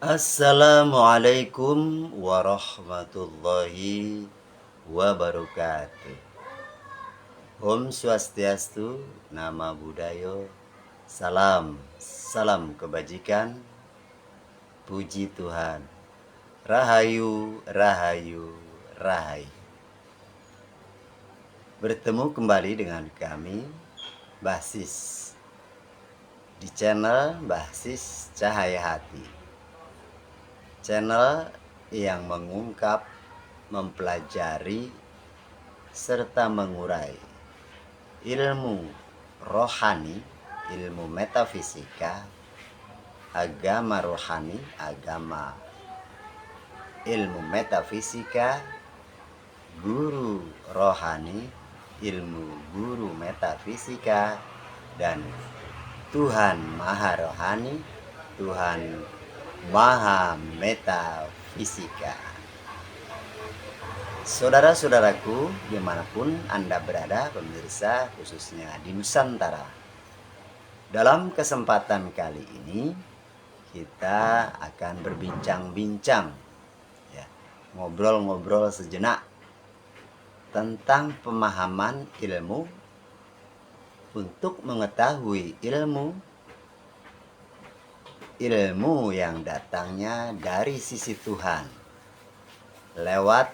Assalamualaikum warahmatullahi wabarakatuh. Om Swastiastu, Nama Budaya, salam, salam kebajikan, puji Tuhan, Rahayu, Rahayu, Rahayu. Bertemu kembali dengan kami, Basis, di channel Basis Cahaya Hati. Channel yang mengungkap, mempelajari, serta mengurai ilmu rohani, ilmu metafisika, agama rohani, agama ilmu metafisika, guru rohani, ilmu guru metafisika, dan Tuhan Maha Rohani, Tuhan Maha Metafisika. Saudara-saudaraku, dimanapun Anda berada, pemirsa, khususnya di Nusantara. Dalam kesempatan kali ini, kita akan berbincang-bincang, ya, ngobrol-ngobrol sejenak tentang pemahaman ilmu untuk mengetahui ilmu yang datangnya dari sisi Tuhan lewat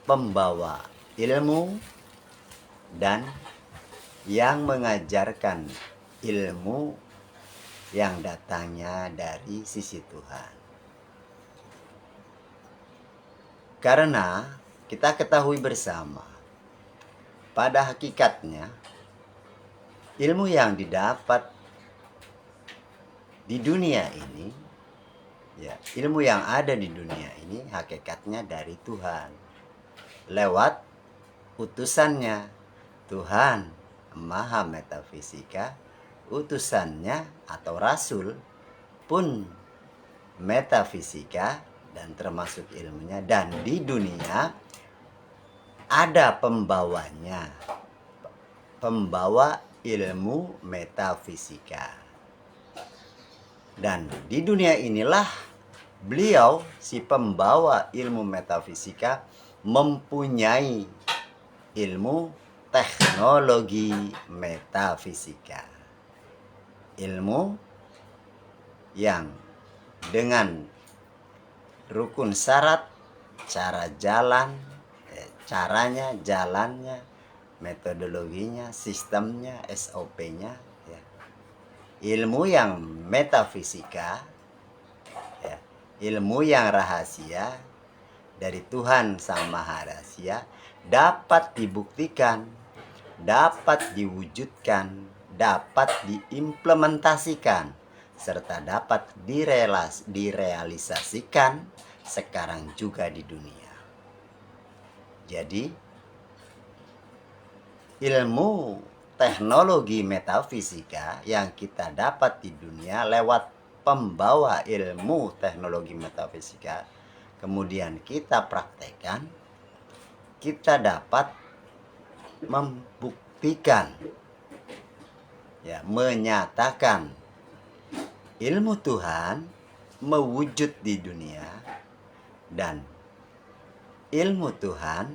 pembawa ilmu dan yang mengajarkan ilmu yang datangnya dari sisi Tuhan. Karena kita ketahui bersama, pada hakikatnya ilmu yang didapat di dunia ini, ya, ilmu yang ada di dunia ini hakikatnya dari Tuhan lewat utusannya, Tuhan Maha Metafisika. Utusannya atau rasul pun metafisika dan termasuk ilmunya, dan di dunia ada pembawanya, pembawa ilmu metafisika. Dan di dunia inilah beliau, si pembawa ilmu metafisika, mempunyai ilmu teknologi metafisika. Ilmu yang dengan rukun syarat, cara jalan, caranya, jalannya, metodologinya, sistemnya, SOP-nya, ya. Ilmu yang metafisika, ya, ilmu yang rahasia dari Tuhan Sang Maha Rahasia, dapat dibuktikan, dapat diwujudkan, dapat diimplementasikan, serta dapat direalisasikan sekarang juga di dunia. Jadi ilmu teknologi metafisika yang kita dapat di dunia lewat pembawa ilmu teknologi metafisika, kemudian kita praktekkan, kita dapat membuktikan, ya, menyatakan ilmu Tuhan mewujud di dunia, dan ilmu Tuhan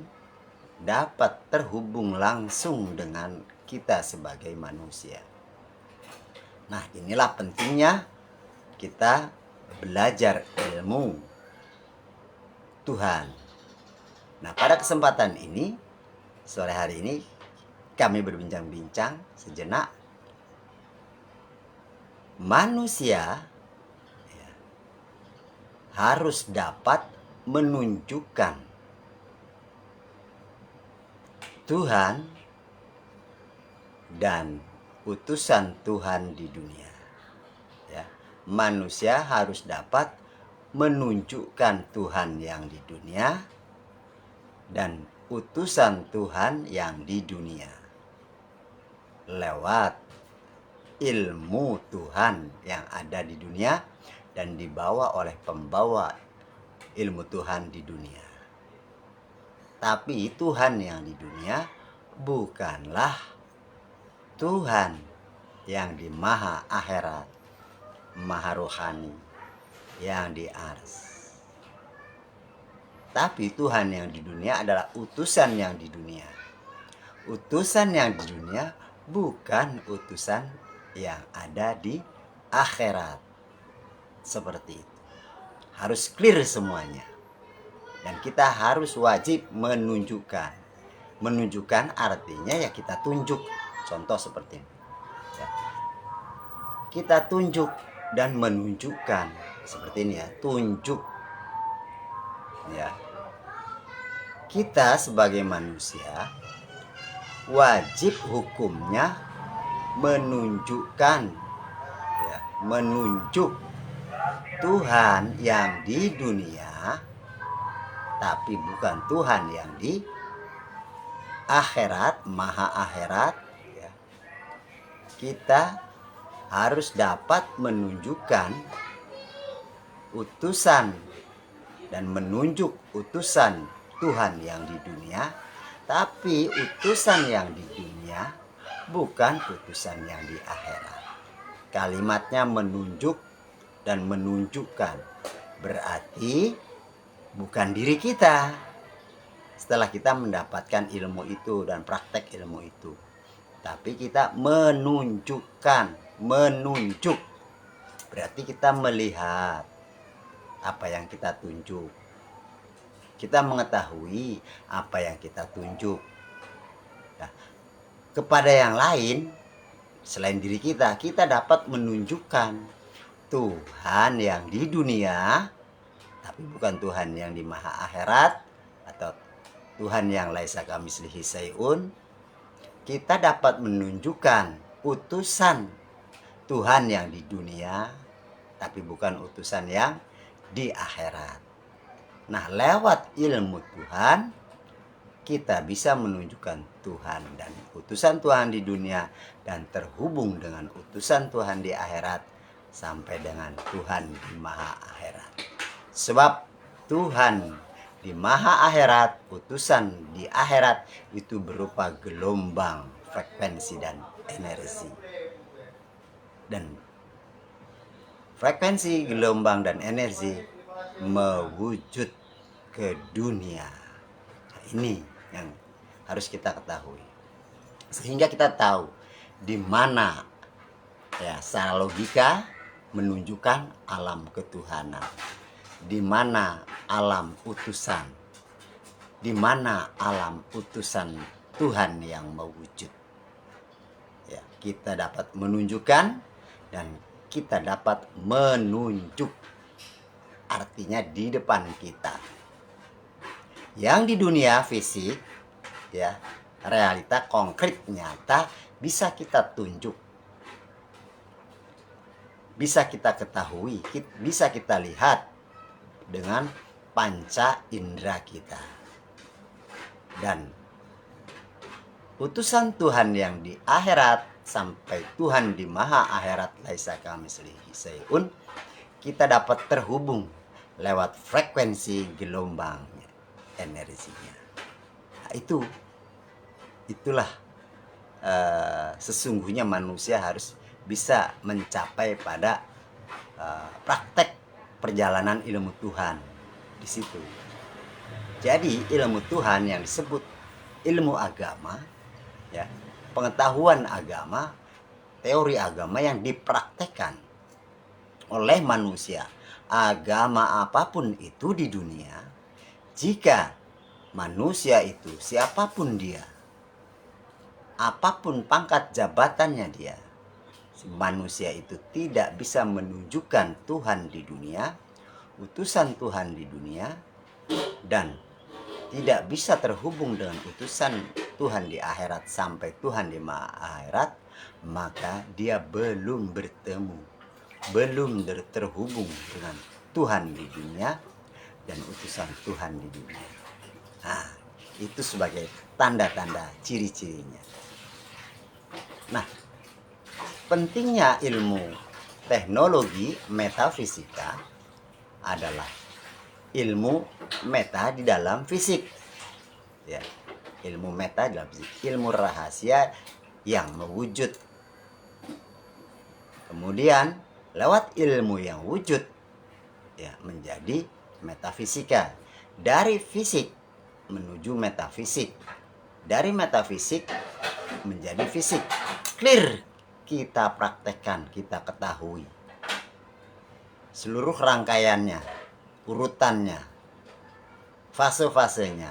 dapat terhubung langsung dengan kita sebagai manusia. Nah, inilah pentingnya kita belajar ilmu Tuhan. Nah, pada kesempatan ini, sore hari ini, kami berbincang-bincang sejenak. Manusia, ya, harus dapat menunjukkan Tuhan dan utusan Tuhan di dunia. Ya, manusia harus dapat menunjukkan Tuhan yang di dunia dan utusan Tuhan yang di dunia lewat ilmu Tuhan yang ada di dunia dan dibawa oleh pembawa ilmu Tuhan di dunia. Tapi Tuhan yang di dunia bukanlah Tuhan yang di maha akhirat. maha rohani yang di ars. Tapi Tuhan yang di dunia adalah utusan yang di dunia. Utusan yang di dunia bukan utusan yang ada di akhirat. Seperti itu. Harus clear semuanya. Dan kita harus wajib menunjukkan. Menunjukkan artinya ya kita tunjuk. Contoh seperti ini. Ya. Kita tunjuk dan menunjukkan. Seperti ini ya, tunjuk. Ya. Kita sebagai manusia wajib hukumnya menunjukkan, ya, menunjuk Tuhan yang di dunia, tapi bukan Tuhan yang di akhirat, maha akhirat. Ya. Kita harus dapat menunjukkan utusan dan menunjuk utusan Tuhan yang di dunia, tapi utusan yang di dunia bukan utusan yang di akhirat. Kalimatnya menunjuk dan menunjukkan, berarti bukan diri kita setelah kita mendapatkan ilmu itu dan praktek ilmu itu, tapi kita menunjukkan, menunjuk, berarti kita melihat apa yang kita tunjuk. Kita mengetahui apa yang kita tunjuk. Nah, kepada yang lain selain diri kita, kita dapat menunjukkan Tuhan yang di dunia, tapi bukan Tuhan yang di maha akhirat atau Tuhan yang laisa kamitslihi syai'un. Kita dapat menunjukkan utusan Tuhan yang di dunia, tapi bukan utusan yang di akhirat. Nah, lewat ilmu Tuhan, kita bisa menunjukkan Tuhan dan utusan Tuhan di dunia dan terhubung dengan utusan Tuhan di akhirat sampai dengan Tuhan di maha akhirat. Sebab Tuhan di maha akhirat, utusan di akhirat itu berupa gelombang, frekuensi, dan energi. Dan frekuensi, gelombang, dan energi mewujud ke dunia. Nah, ini yang harus kita ketahui. Sehingga kita tahu di mana ya secara logika menunjukkan alam ketuhanan. Di mana alam utusan. Di mana alam utusan Tuhan yang mewujud. Ya, kita dapat menunjukkan dan kita dapat menunjuk. Artinya di depan kita. Yang di dunia fisik, ya, realita konkret nyata bisa kita tunjuk, bisa kita ketahui, bisa kita lihat dengan panca indera kita. Dan utusan Tuhan yang di akhirat sampai Tuhan di maha akhirat laisa kamitslihi syai'un, kita dapat terhubung lewat frekuensi gelombang energinya. Nah, itulah sesungguhnya manusia harus bisa mencapai pada praktek perjalanan ilmu Tuhan di situ. Jadi ilmu Tuhan yang disebut ilmu agama, ya, pengetahuan agama, teori agama yang dipraktekkan oleh manusia, agama apapun itu di dunia. Jika manusia itu siapapun dia, apapun pangkat jabatannya dia, manusia itu tidak bisa menunjukkan Tuhan di dunia, utusan Tuhan di dunia, dan tidak bisa terhubung dengan utusan Tuhan di akhirat sampai Tuhan di akhirat, maka dia belum bertemu, belum terhubung dengan Tuhan di dunia dan utusan Tuhan di dunia. Nah, itu sebagai tanda-tanda ciri-cirinya. Nah, pentingnya ilmu teknologi metafisika adalah ilmu meta di dalam fisik. Ya, ilmu meta dalam fisik, ilmu rahasia yang mewujud. Kemudian lewat ilmu yang wujud ya menjadi metafisika. Dari fisik menuju metafisik. Dari metafisik menjadi fisik. Clear. Kita praktekkan, kita ketahui seluruh rangkaiannya, urutannya, fase-fasenya,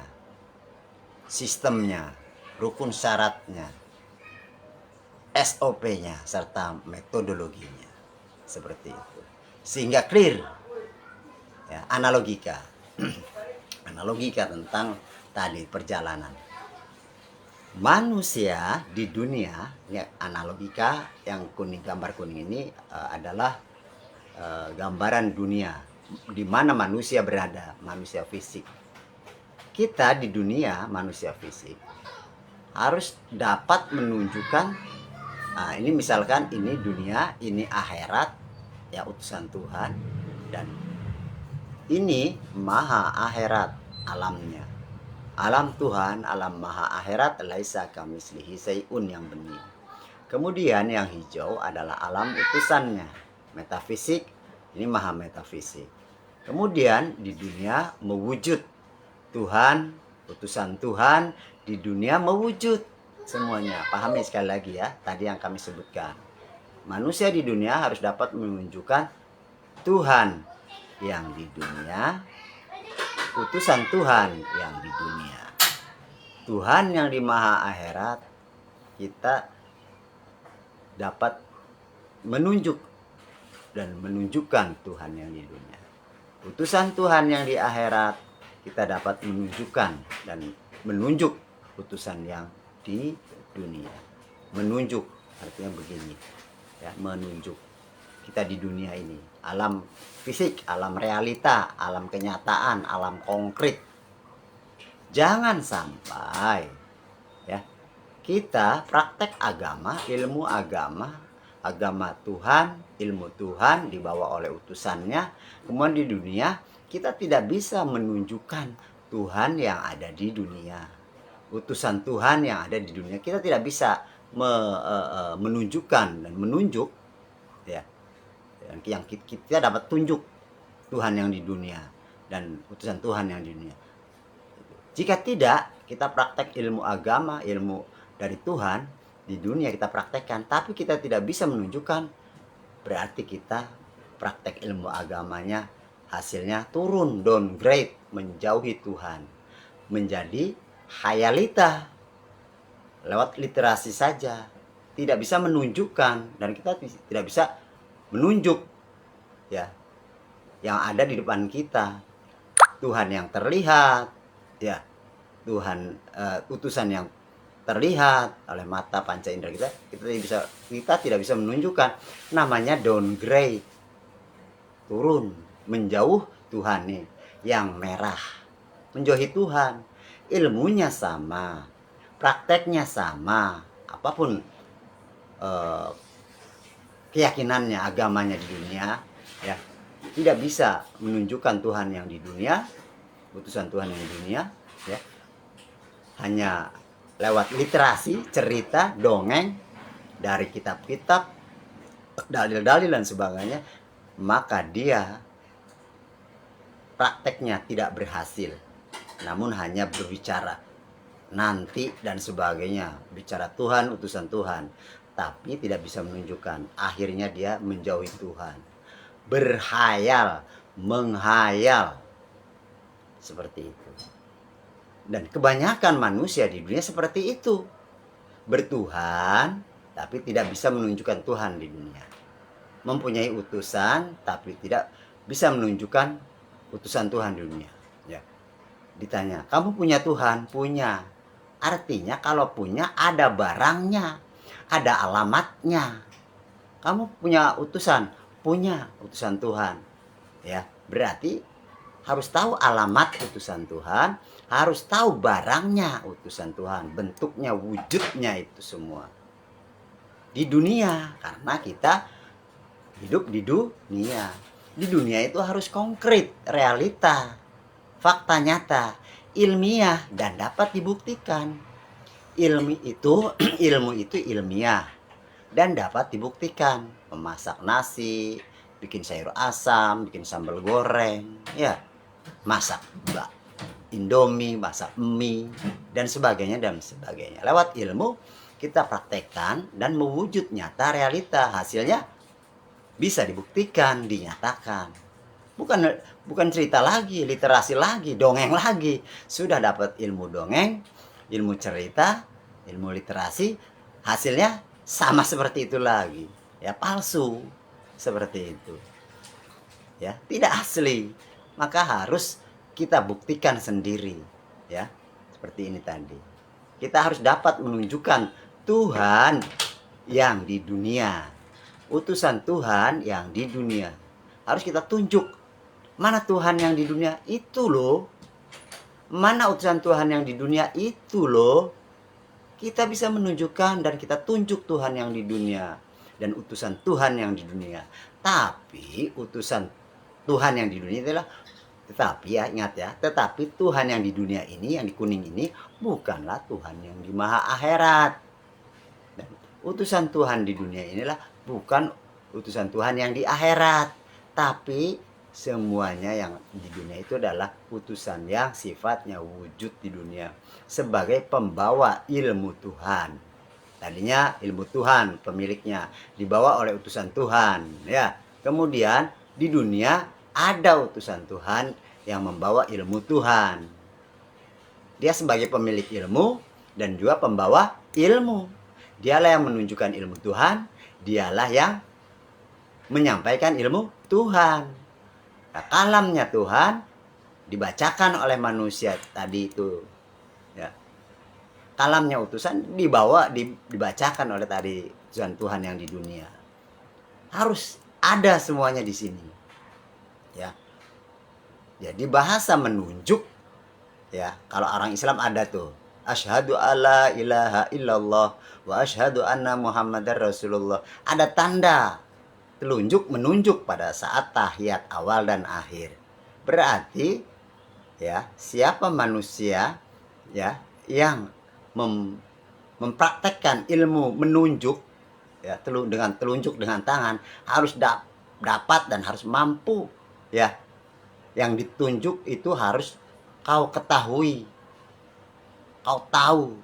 sistemnya, rukun syaratnya, SOP-nya, serta metodologinya. Seperti itu. Sehingga clear ya, analogika. Analogika tentang tadi perjalanan. Manusia di dunia, ya, analogika yang kuning, gambar kuning ini adalah gambaran dunia di mana manusia berada, manusia fisik. Kita di dunia manusia fisik harus dapat menunjukkan, ini misalkan ini dunia, ini akhirat, ya utusan Tuhan, dan ini maha akhirat alamnya. Alam Tuhan, alam maha akhirat, laisa kamitslihi syai'un yang benih. Kemudian yang hijau adalah alam utusannya, metafisik, ini maha metafisik. Kemudian di dunia mewujud Tuhan, utusan Tuhan di dunia mewujud semuanya. Pahami sekali lagi ya, tadi yang kami sebutkan. Manusia di dunia harus dapat menunjukkan Tuhan yang di dunia, utusan Tuhan yang di dunia. Tuhan yang di maha akhirat kita dapat menunjuk dan menunjukkan Tuhan yang di dunia. Utusan Tuhan yang di akhirat kita dapat menunjukkan dan menunjuk utusan yang di dunia. Menunjuk artinya begini ya, menunjuk kita di dunia ini, alam fisik, alam realita, alam kenyataan, alam konkret. Jangan sampai ya kita praktek agama, ilmu agama, agama Tuhan, ilmu Tuhan dibawa oleh utusannya, kemudian di dunia kita tidak bisa menunjukkan Tuhan yang ada di dunia, utusan Tuhan yang ada di dunia. Kita tidak bisa menunjukkan dan menunjuk ya, yang kita dapat tunjuk Tuhan yang di dunia dan utusan Tuhan yang di dunia. Jika tidak, kita praktek ilmu agama, ilmu dari Tuhan di dunia kita praktekkan, tapi kita tidak bisa menunjukkan, berarti kita praktek ilmu agamanya hasilnya turun, downgrade, menjauhi Tuhan, menjadi khayalita, lewat literasi saja, tidak bisa menunjukkan, dan kita tidak bisa menunjuk ya yang ada di depan kita, Tuhan yang terlihat ya, Tuhan utusan yang terlihat oleh mata panca indera kita tidak bisa menunjukkan, namanya downgrade, turun, menjauh Tuhan nih yang merah, menjauhi Tuhan. Ilmunya sama, prakteknya sama, apapun keyakinannya, agamanya di dunia ya, tidak bisa menunjukkan Tuhan yang di dunia, utusan Tuhan yang di dunia ya, hanya lewat literasi, cerita, dongeng dari kitab-kitab, dalil-dalil dan sebagainya, maka dia prakteknya tidak berhasil, namun hanya berbicara nanti dan sebagainya, bicara Tuhan, utusan Tuhan, tapi tidak bisa menunjukkan. Akhirnya dia menjauhi Tuhan, berhayal, menghayal, seperti itu. Dan kebanyakan manusia di dunia seperti itu, bertuhan tapi tidak bisa menunjukkan Tuhan di dunia, mempunyai utusan tapi tidak bisa menunjukkan utusan Tuhan di dunia ya. Ditanya, kamu punya Tuhan? Punya. Artinya kalau punya ada barangnya, ada alamatnya. Kamu punya utusan? Punya utusan Tuhan ya. Berarti harus tahu alamat utusan Tuhan, harus tahu barangnya utusan Tuhan, bentuknya, wujudnya, itu semua di dunia, karena kita hidup di dunia. Di dunia itu harus konkret, realita, fakta nyata, ilmiah, dan dapat dibuktikan. Ilmu itu ilmiah dan dapat dibuktikan. memasak nasi, bikin sayur asam, bikin sambal goreng, ya, masak Indomie, masak mie, dan sebagainya dan sebagainya. Lewat ilmu kita praktekkan dan mewujud nyata realita. Hasilnya bisa dibuktikan, dinyatakan. Bukan bukan cerita lagi, literasi lagi, dongeng lagi. Sudah dapat ilmu dongeng, ilmu cerita, ilmu literasi, hasilnya sama seperti itu lagi. Ya, palsu seperti itu. Ya, tidak asli. Maka harus kita buktikan sendiri, ya. Seperti ini tadi. Kita harus dapat menunjukkan Tuhan yang di dunia. Utusan Tuhan yang di dunia. Harus kita tunjuk mana Tuhan yang di dunia itu loh. Mana utusan Tuhan yang di dunia itu loh. Kita bisa menunjukkan dan kita tunjuk Tuhan yang di dunia dan utusan Tuhan yang di dunia. Tapi utusan Tuhan yang di dunia adalah, tetapi ya ingat ya, tetapi Tuhan yang di dunia ini, yang di kuning ini, bukanlah Tuhan yang di maha akhirat. Dan utusan Tuhan di dunia inilah bukan utusan Tuhan yang di akhirat. Tapi semuanya yang di dunia itu adalah utusan yang sifatnya wujud di dunia. Sebagai pembawa ilmu Tuhan. Tadinya ilmu Tuhan pemiliknya, dibawa oleh utusan Tuhan. Ya, kemudian di dunia ada utusan Tuhan yang membawa ilmu Tuhan. Dia sebagai pemilik ilmu dan juga pembawa ilmu. Dialah yang menunjukkan ilmu Tuhan, dialah yang menyampaikan ilmu Tuhan. Nah, kalamnya Tuhan dibacakan oleh manusia tadi itu. Ya. Kalamnya utusan dibacakan oleh tadi utusan Tuhan yang di dunia. Harus ada semuanya di sini. Ya. Jadi bahasa menunjuk, ya, kalau orang Islam ada tuh, asyhadu alla ilaha illallah wa asyhadu anna muhammadar rasulullah. Ada tanda telunjuk menunjuk pada saat tahiyat awal dan akhir. Berarti ya, siapa manusia ya yang mempraktekkan ilmu menunjuk, ya, dengan telunjuk dengan tangan, harus dapat dan harus mampu, ya. Yang ditunjuk itu harus kau ketahui, kau tahu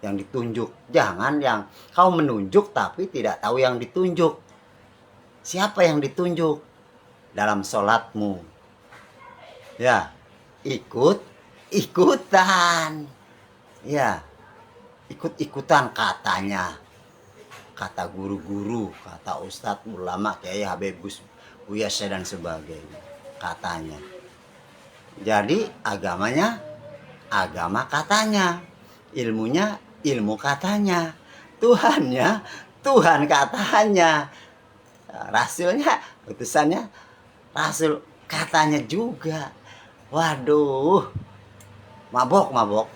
yang ditunjuk. Jangan yang kau menunjuk tapi tidak tahu yang ditunjuk. Siapa yang ditunjuk? Dalam sholatmu, ya, ikutan, ya, ikut-ikutan katanya, kata guru-guru, kata ustadz, ulama, kiai, habib, Buya dan sebagainya, katanya. Jadi agamanya agama katanya, ilmunya ilmu katanya, Tuhannya Tuhan katanya, rasulnya utusannya rasul katanya juga. Waduh, mabok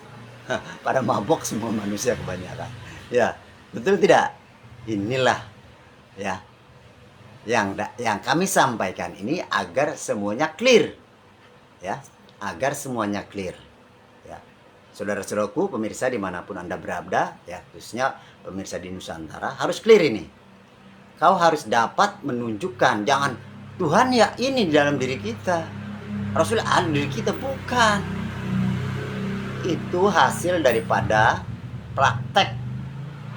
pada mabok semua manusia kebanyakan, ya, betul tidak? Inilah ya yang kami sampaikan ini agar semuanya clear, ya, agar semuanya clear, ya. Saudara-saudaraku pemirsa dimanapun Anda berada, ya, khususnya pemirsa di Nusantara, harus clear ini. Kau harus dapat menunjukkan, jangan Tuhan ya ini di dalam diri kita, Rasul ada di diri kita, bukan. Itu hasil daripada praktek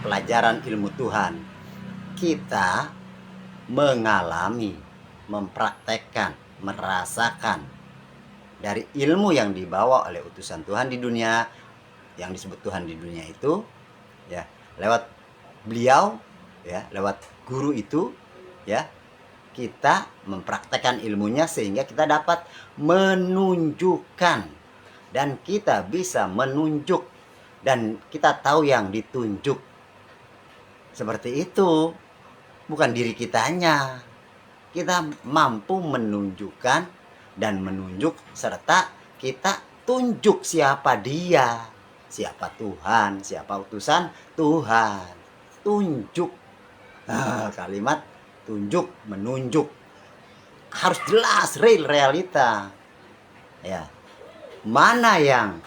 pelajaran ilmu Tuhan. Kita mengalami, mempraktekkan, merasakan dari ilmu yang dibawa oleh utusan Tuhan di dunia, yang disebut Tuhan di dunia itu, ya, lewat beliau, ya, lewat guru itu, ya, kita mempraktekkan ilmunya sehingga kita dapat menunjukkan dan kita bisa menunjuk dan kita tahu yang ditunjuk. Seperti itu. Bukan diri kitanya. Kita mampu menunjukkan dan menunjuk serta kita tunjuk siapa dia, siapa Tuhan, siapa utusan Tuhan. Tunjuk. Kalimat tunjuk, menunjuk harus jelas, real, realita. Ya. Mana yang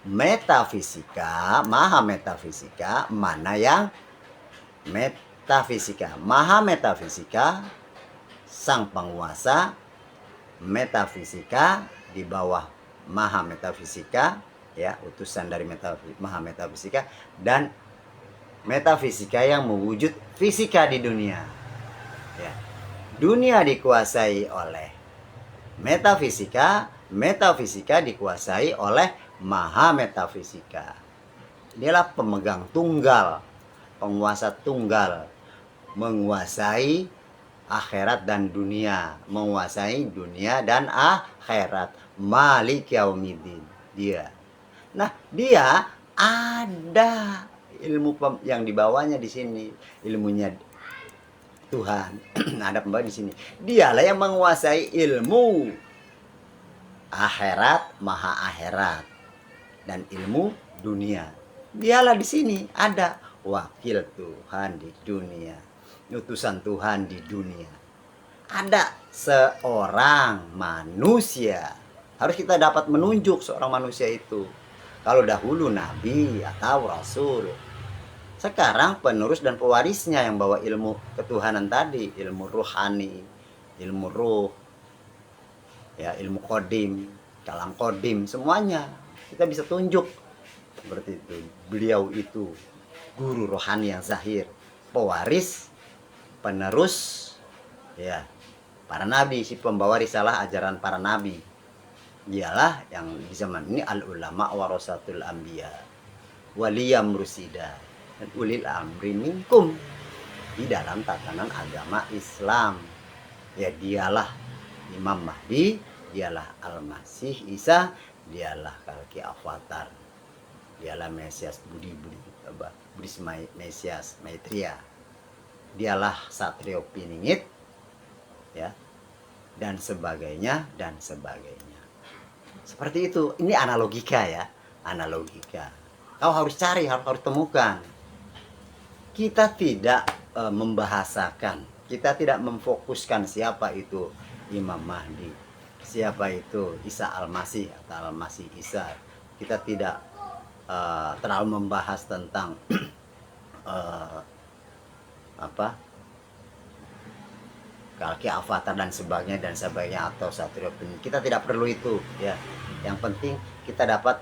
metafisika, maha metafisika, mana yang metafisika. Maha metafisika, sang penguasa metafisika, di bawah maha metafisika, ya, utusan dari maha metafisika, dan metafisika yang mewujud fisika di dunia. Ya. Dunia dikuasai oleh metafisika, metafisika dikuasai oleh maha metafisika. Inilah pemegang tunggal, penguasa tunggal, menguasai akhirat dan dunia, menguasai dunia dan akhirat. Malik yaumiddin, dia. Nah, dia ada ilmu yang dibawanya di sini, ilmunya Tuhan. Ada pembawa di sini. Dialah yang menguasai ilmu akhirat, maha akhirat, dan ilmu dunia. Dialah di sini ada wakil Tuhan di dunia, utusan Tuhan di dunia. Ada seorang manusia. Harus kita dapat menunjuk seorang manusia itu. Kalau dahulu nabi atau rasul, sekarang penerus dan pewarisnya yang bawa ilmu ketuhanan tadi, ilmu ruhani, ilmu ruh, ya, ilmu kodim, kalam kodim, semuanya kita bisa tunjuk seperti itu. Beliau itu guru rohani yang zahir, pewaris, penerus, ya, para nabi, si pembawa risalah ajaran para nabi. Dialah yang di zaman ini al ulama warasatul anbiya, waliyam rusida, dan ulil amri minkum di dalam tatanan agama Islam. Ya, dialah Imam Mahdi, dialah Al-Masih Isa, dialah Kalki Avatar, dialah Mesias Budi Mesias Maitria, dialah Satrio Piningit, ya, dan sebagainya dan sebagainya. Seperti itu. Ini analogika, ya, analogika. Kau harus cari, harus temukan. Kita tidak membahasakan, kita tidak memfokuskan siapa itu Imam Mahdi, siapa itu Isa Al-Masih atau Al-Masih Isa. Kita tidak terlalu membahas tentang Kalki Avatar dan sebagainya atau Satrio Piningit. Kita tidak perlu itu, ya. Yang penting kita dapat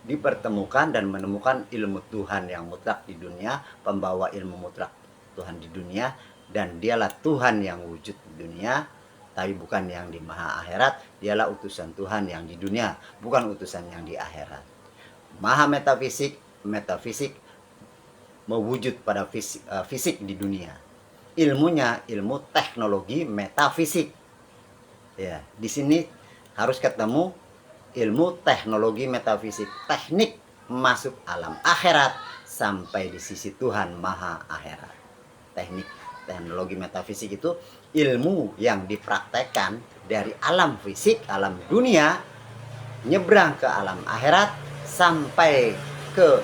dipertemukan dan menemukan ilmu Tuhan yang mutlak di dunia, pembawa ilmu mutlak Tuhan di dunia, dan dialah Tuhan yang wujud di dunia, tapi bukan yang di maha akhirat. Dialah utusan Tuhan yang di dunia, bukan utusan yang di akhirat. Maha metafisik mewujud pada fisik di dunia. Ilmunya ilmu teknologi metafisik. Ya, di sini harus ketemu ilmu teknologi metafisik, teknik masuk alam akhirat sampai di sisi Tuhan maha akhirat. Teknik teknologi metafisik itu ilmu yang dipraktekkan dari alam fisik, alam dunia, nyebrang ke alam akhirat sampai ke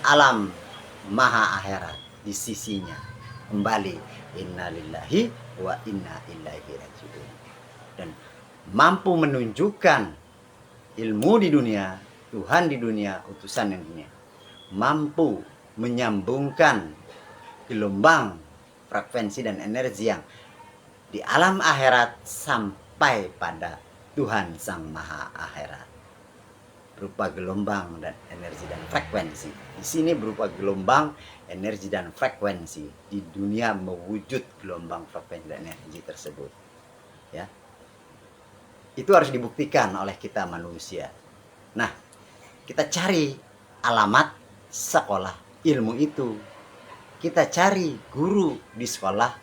alam maha akhirat di sisinya. Kembali, innalillahi wa inna ilaihi rajiun, dan mampu menunjukkan ilmu di dunia, Tuhan di dunia, utusan di dunia, mampu menyambungkan gelombang frekuensi dan energi yang di alam akhirat sampai pada Tuhan sang maha akhirat, berupa gelombang dan energi dan frekuensi. Di sini berupa gelombang, energi dan frekuensi. Di dunia mewujud gelombang, frekuensi dan energi tersebut. Ya. Itu harus dibuktikan oleh kita manusia. Nah, kita cari alamat sekolah ilmu itu. Kita cari guru di sekolah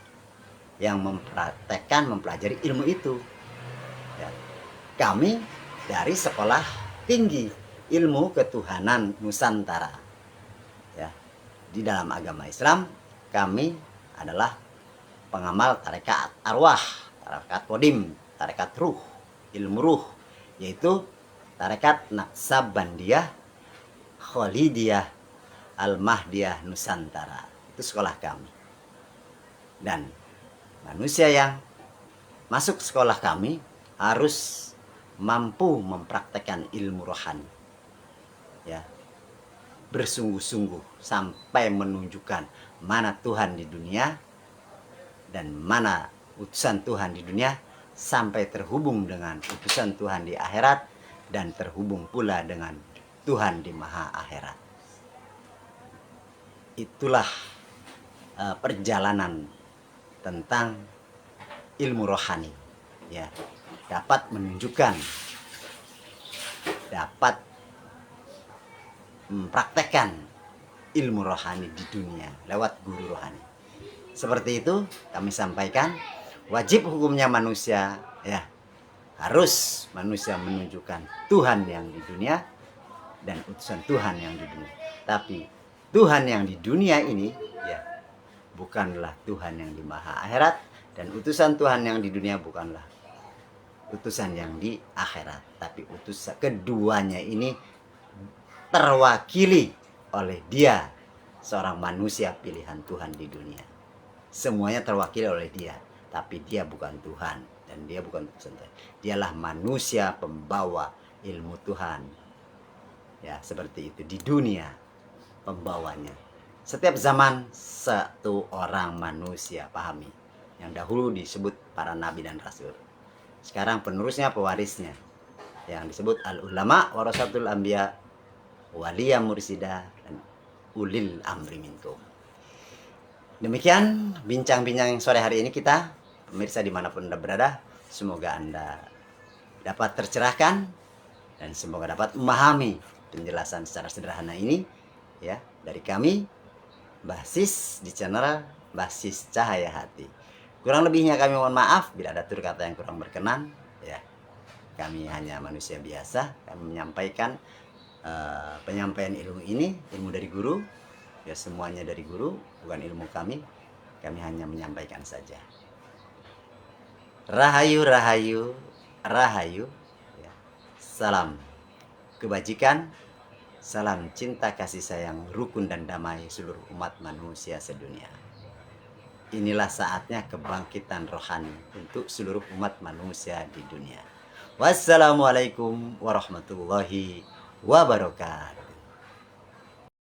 yang mempraktekkan, mempelajari ilmu itu. Ya. Kami dari sekolah tinggi ilmu ketuhanan Nusantara, ya. Di dalam agama Islam kami adalah pengamal tarekat arwah, tarekat kodim, tarekat ruh, ilmu ruh, yaitu tarekat Naksabandiyah Khalidiyah Al-Mahdiyah Nusantara. Itu sekolah kami. Dan manusia yang masuk sekolah kami harus mampu mempraktekkan ilmu rohani, ya. bersungguh-sungguh sampai menunjukkan mana Tuhan di dunia dan mana utusan Tuhan di dunia, sampai terhubung dengan utusan Tuhan di akhirat dan terhubung pula dengan Tuhan di maha akhirat. Itulah perjalanan tentang ilmu rohani, ya, dapat menunjukkan, dapat mempraktekkan ilmu rohani di dunia lewat guru rohani. Seperti itu kami sampaikan, wajib hukumnya manusia, ya, harus manusia menunjukkan Tuhan yang di dunia dan utusan Tuhan yang di dunia. Tapi Tuhan yang di dunia ini, ya, bukanlah Tuhan yang di maha akhirat, dan utusan Tuhan yang di dunia bukanlah utusan yang di akhirat. Tapi utusan keduanya ini terwakili oleh dia, seorang manusia pilihan Tuhan di dunia. Semuanya terwakili oleh dia, tapi dia bukan Tuhan dan dia bukan utusan Tuhan. Dialah manusia pembawa ilmu Tuhan, ya, seperti itu di dunia pembawanya. Setiap zaman satu orang manusia, pahami, yang dahulu disebut para nabi dan rasul, sekarang penerusnya, pewarisnya, yang disebut al-ulama warasatul anbiya waliya mursida dan ulil amri minkum. Demikian bincang-bincang sore hari ini kita, pemirsa dimanapun Anda berada. Semoga Anda dapat tercerahkan dan semoga dapat memahami penjelasan secara sederhana ini, ya, dari kami, Basis, di channel Basis Cahaya Hati. Kurang lebihnya kami mohon maaf bila ada tutur kata yang kurang berkenan, ya. Kami hanya manusia biasa, kami menyampaikan penyampaian ilmu ini, ilmu dari guru, ya, semuanya dari guru, bukan ilmu kami hanya menyampaikan saja. Rahayu, rahayu, rahayu, ya. Salam kebajikan, salam cinta kasih sayang, rukun dan damai seluruh umat manusia sedunia. Inilah saatnya kebangkitan rohani untuk seluruh umat manusia di dunia. Wassalamualaikum warahmatullahi wabarakatuh.